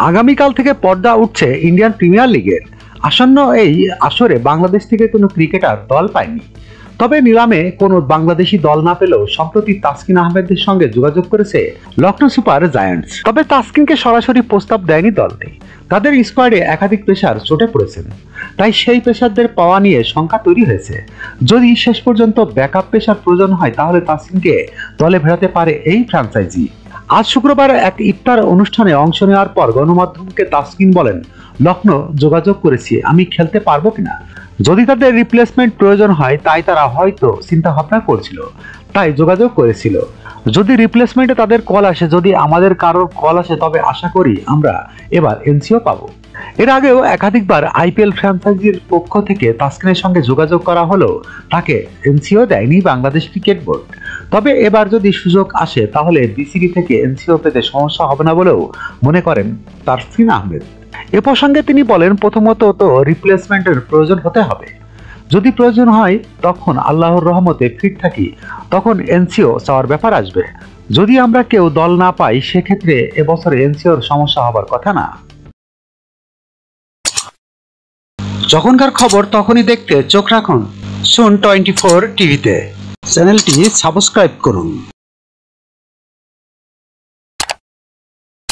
আগামীকাল থেকে পর্দা উঠছে ইন্ডিয়ান প্রিমিয়ার লিগের। আসন্ন এই আসরে বাংলাদেশ থেকে কোনো ক্রিকেটার দল পায়নি। তবে নিলামে কোনো বাংলাদেশি দল না পেলেও সম্প্রতি তাসকিন আহমেদের সঙ্গে যোগাযোগ করেছে লখনৌ সুপার জায়ান্টস। তবে তাসকিনকে সরাসরি প্রস্তাব দেয়নি দলটি। তাদের স্কোয়াডে একাধিক পেসার চোটে পড়েছেন, তাই সেই পেসারদের পাওয়া নিয়ে শঙ্কা তৈরি হয়েছে। যদি শেষ পর্যন্ত ব্যাকআপ পেসার প্রয়োজন হয় তাহলে তাসকিনকে দলে ফেরাতে পারে এই ফ্র্যাঞ্চাইজি। আজ শুক্রবার এক ইফতার অনুষ্ঠানে অংশ নেওয়ার পর গণমাধ্যমকে তাসকিন বলেন, লখনৌ যোগাযোগ করেছি, আমি খেলতে পারবো কিনা। যদি তাদের রিপ্লেসমেন্ট প্রয়োজন হয় তাই তারা হয়তো চিন্তা ভাবনা করছিল, তাই যোগাযোগ করেছিল। যদি রিপ্লেসমেন্টে তাদের কল আসে, যদি আমাদের কারোর কল আসে, তবে আশা করি আমরা এবার এনসিও পাবো। এর আগেও একাধিকবার আইপিএল ফ্র্যাঞ্চাইজির পক্ষ থেকে তাসকিনের সঙ্গে যোগাযোগ করা হলেও তাকে এনসিও দেয়নি বাংলাদেশ ক্রিকেট বোর্ড। তবে এবার যদি সুযোগ আসে তাহলে বিসিবি থেকে এনসিও পেতে সমস্যা হবে না বলেও মনে করেন তাসকিন আহমেদ। এ প্রসঙ্গে তিনি বলেন, প্রথমত তো রিপ্লেসমেন্টের প্রয়োজন হতে হবে। যদি প্রয়োজন হয় তখন আল্লাহর রহমতে ফিট থাকি, তখন এনসিও চাওয়ার ব্যাপার আসবে। যদি আমরা কেউ দল না পাই সেক্ষেত্রে এবছর এনসিওর সমস্যা হবার কথা না। যখনকার খবর তখনই দেখতে চোখ রাখুন সুন 24 টিভিতে। চ্যানেলটি সাবস্ক্রাইব করুন।